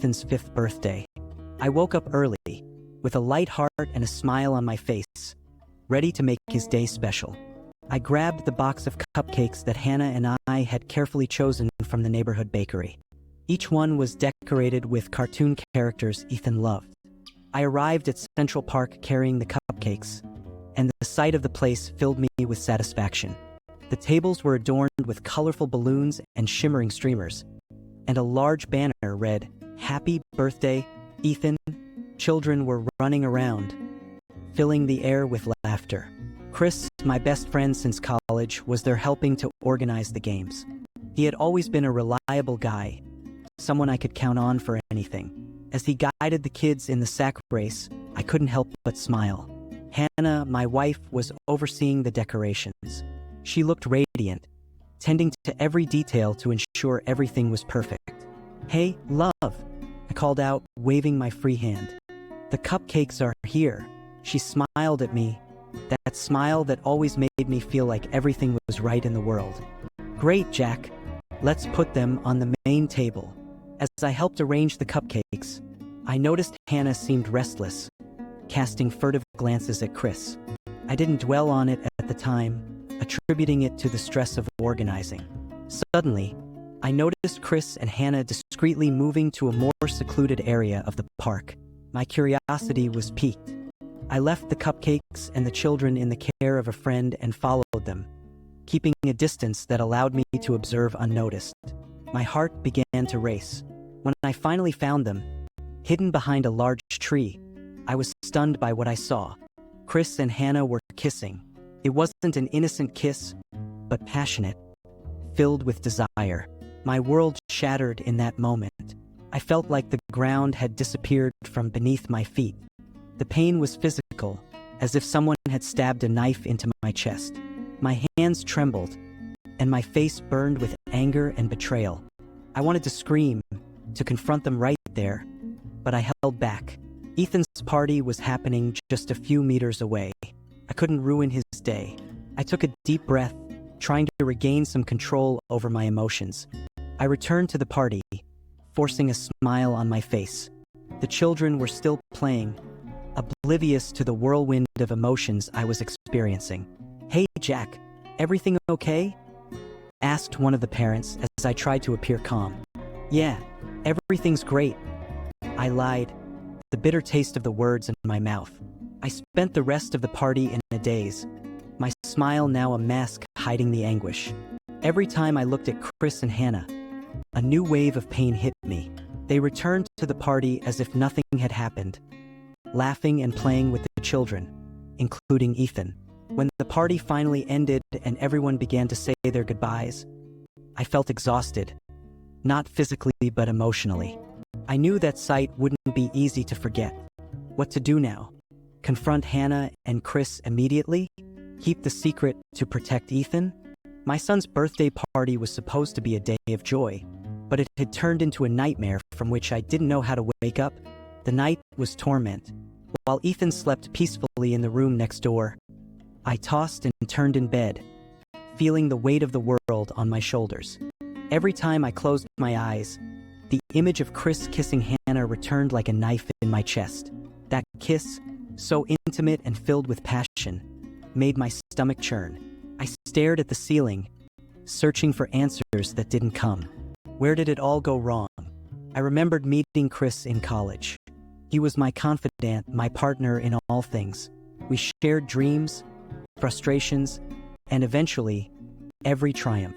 Ethan's 5th birthday. I woke up early, with a light heart and a smile on my face, ready to make his day special. I grabbed the box of cupcakes that Hannah and I had carefully chosen from the neighborhood bakery. Each one was decorated with cartoon characters Ethan loved. I arrived at Central Park carrying the cupcakes, and the sight of the place filled me with satisfaction. The tables were adorned with colorful balloons and shimmering streamers, and a large banner read, "Happy Birthday, Ethan." Children were running around, filling the air with laughter. Chris, my best friend since college, was there helping to organize the games. He had always been a reliable guy, someone I could count on for anything. As he guided the kids in the sack race, I couldn't help but smile. Hannah, my wife, was overseeing the decorations. She looked radiant, tending to every detail to ensure everything was perfect. "Hey, love," I called out, waving my free hand. "The cupcakes are here." She smiled at me, that smile that always made me feel like everything was right in the world. "Great, Jack. Let's put them on the main table." As I helped arrange the cupcakes, I noticed Hannah seemed restless, casting furtive glances at Chris. I didn't dwell on it at the time, attributing it to the stress of organizing. Suddenly, I noticed Chris and Hannah discreetly moving to a more secluded area of the park. My curiosity was piqued. I left the cupcakes and the children in the care of a friend and followed them, keeping a distance that allowed me to observe unnoticed. My heart began to race. When I finally found them, hidden behind a large tree, I was stunned by what I saw. Chris and Hannah were kissing. It wasn't an innocent kiss, but passionate, filled with desire. My world shattered in that moment. I felt like the ground had disappeared from beneath my feet. The pain was physical, as if someone had stabbed a knife into my chest. My hands trembled, and my face burned with anger and betrayal. I wanted to scream, to confront them right there, but I held back. Ethan's party was happening just a few meters away. I couldn't ruin his day. I took a deep breath, trying to regain some control over my emotions. I returned to the party, forcing a smile on my face. The children were still playing, oblivious to the whirlwind of emotions I was experiencing. "Hey, Jack, everything okay?" asked one of the parents as I tried to appear calm. "Yeah, everything's great," I lied, the bitter taste of the words in my mouth. I spent the rest of the party in a daze, my smile now a mask hiding the anguish. Every time I looked at Chris and Hannah, a new wave of pain hit me. They returned to the party as if nothing had happened, laughing and playing with the children, including Ethan. When the party finally ended and everyone began to say their goodbyes, I felt exhausted, not physically but emotionally. I knew that sight wouldn't be easy to forget. What to do now? Confront Hannah and Chris immediately? Keep the secret to protect Ethan? My son's birthday party was supposed to be a day of joy, but it had turned into a nightmare from which I didn't know how to wake up. The night was torment. While Ethan slept peacefully in the room next door, I tossed and turned in bed, feeling the weight of the world on my shoulders. Every time I closed my eyes, the image of Chris kissing Hannah returned like a knife in my chest. That kiss, so intimate and filled with passion, made my stomach churn. I stared at the ceiling, searching for answers that didn't come. Where did it all go wrong? I remembered meeting Chris in college. He was my confidant, my partner in all things. We shared dreams, frustrations, and eventually, every triumph.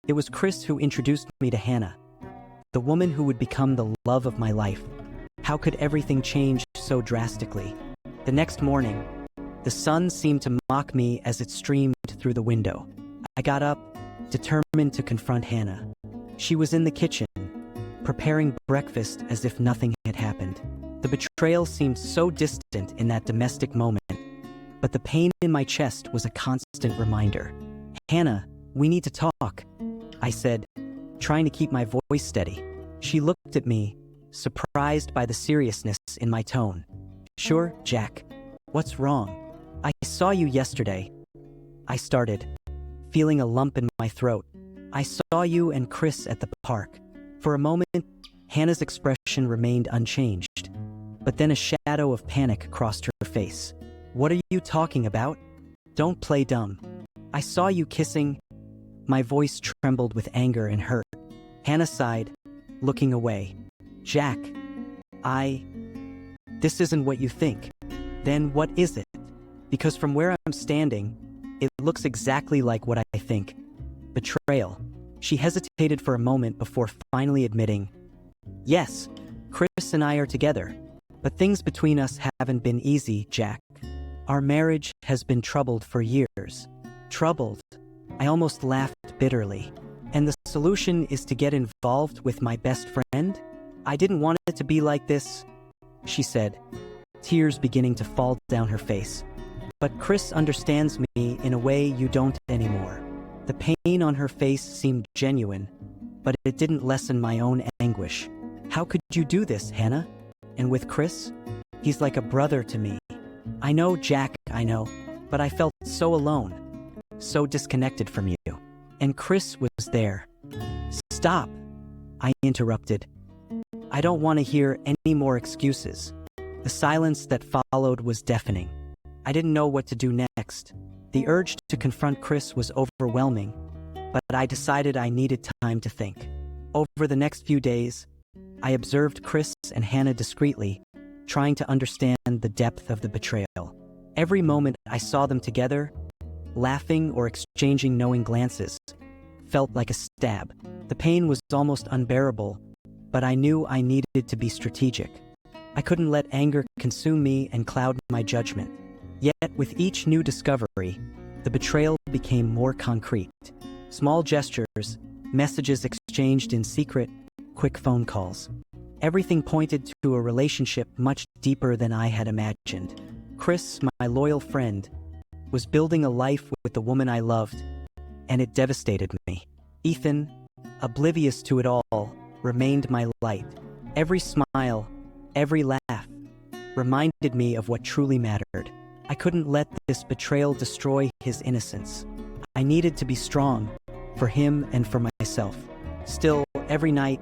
It was Chris who introduced me to Hannah, the woman who would become the love of my life. How could everything change so drastically? The next morning, the sun seemed to mock me as it streamed through the window. I got up, determined to confront Hannah. She was in the kitchen, preparing breakfast as if nothing had happened. The betrayal seemed so distant in that domestic moment, but the pain in my chest was a constant reminder. "Hannah, we need to talk," I said, trying to keep my voice steady. She looked at me, surprised by the seriousness in my tone. "Sure, Jack. What's wrong?" "I saw you yesterday," I started, feeling a lump in my throat. "I saw you and Chris at the park." For a moment, Hannah's expression remained unchanged, but then a shadow of panic crossed her face. "What are you talking about? Don't play dumb. I saw you kissing." My voice trembled with anger and hurt. Hannah sighed, looking away. "Jack, this isn't what you think." "Then what is it?" "Because from where I'm standing, it looks exactly like what I think. Betrayal." She hesitated for a moment before finally admitting, "Yes, Chris and I are together, but things between us haven't been easy, Jack. Our marriage has been troubled for years." "Troubled?" I almost laughed bitterly. "And the solution is to get involved with my best friend? I didn't want it to be like this," she said, tears beginning to fall down her face. "But Chris understands me in a way you don't anymore." The pain on her face seemed genuine, but it didn't lessen my own anguish. "How could you do this, Hannah? And with Chris? He's like a brother to me." "I know, Jack, I know, but I felt so alone, so disconnected from you. And Chris was there." "Stop," I interrupted. "I don't want to hear any more excuses." The silence that followed was deafening. I didn't know what to do next. The urge to confront Chris was overwhelming, but I decided I needed time to think. Over the next few days, I observed Chris and Hannah discreetly, trying to understand the depth of the betrayal. Every moment I saw them together, laughing or exchanging knowing glances, felt like a stab. The pain was almost unbearable, but I knew I needed to be strategic. I couldn't let anger consume me and cloud my judgment. Yet, with each new discovery, the betrayal became more concrete. Small gestures, messages exchanged in secret, quick phone calls. Everything pointed to a relationship much deeper than I had imagined. Chris, my loyal friend, was building a life with the woman I loved, and it devastated me. Ethan, oblivious to it all, remained my light. Every smile, every laugh, reminded me of what truly mattered. I couldn't let this betrayal destroy his innocence. I needed to be strong, for him and for myself. Still, every night,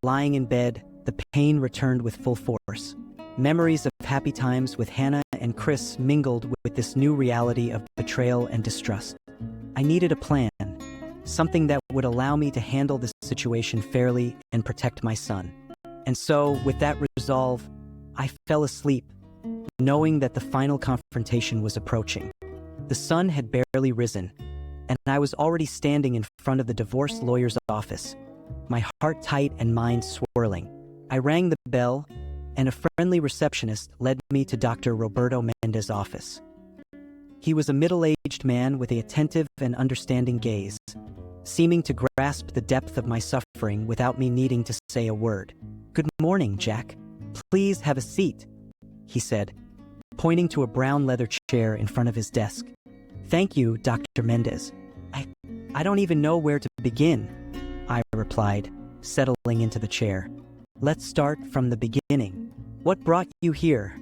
lying in bed, the pain returned with full force. Memories of happy times with Hannah and Chris mingled with this new reality of betrayal and distrust. I needed a plan, something that would allow me to handle this situation fairly and protect my son. And so, with that resolve, I fell asleep, knowing that the final confrontation was approaching. The sun had barely risen, and I was already standing in front of the divorce lawyer's office, my heart tight and mind swirling. I rang the bell, and a friendly receptionist led me to Dr. Roberto Mendez's office. He was a middle-aged man with an attentive and understanding gaze, seeming to grasp the depth of my suffering without me needing to say a word. "Good morning, Jack. Please have a seat," he said, pointing to a brown leather chair in front of his desk. "Thank you, Dr. Mendez. I don't even know where to begin," I replied, settling into the chair. "Let's start from the beginning. What brought you here?"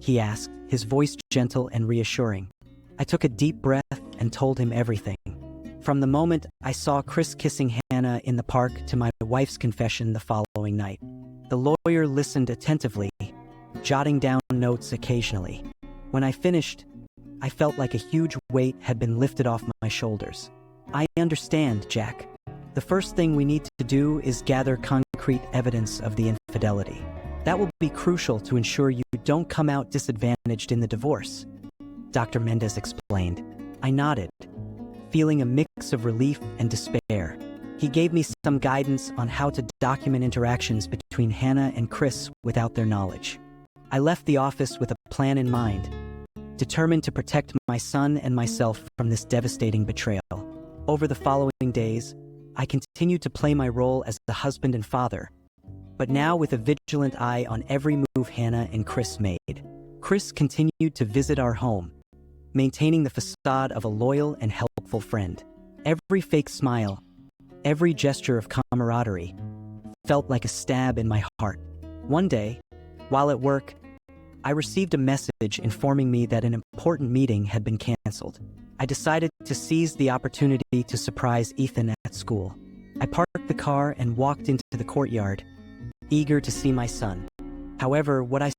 he asked, his voice gentle and reassuring. I took a deep breath and told him everything. From the moment I saw Chris kissing Hannah in the park to my wife's confession the following night. The lawyer listened attentively, jotting down notes occasionally. When I finished, I felt like a huge weight had been lifted off my shoulders. "I understand, Jack. The first thing we need to do is gather concrete evidence of the infidelity. That will be crucial to ensure you don't come out disadvantaged in the divorce," Dr. Mendez explained. I nodded, feeling a mix of relief and despair. He gave me some guidance on how to document interactions between Hannah and Chris without their knowledge. I left the office with a plan in mind, determined to protect my son and myself from this devastating betrayal. Over the following days, I continued to play my role as the husband and father, but now with a vigilant eye on every move Hannah and Chris made. Chris continued to visit our home, maintaining the facade of a loyal and helpful friend. Every fake smile, every gesture of camaraderie, felt like a stab in my heart. One day, while at work, I received a message informing me that an important meeting had been canceled. I decided to seize the opportunity to surprise Ethan at school. I parked the car and walked into the courtyard, eager to see my son. However, what I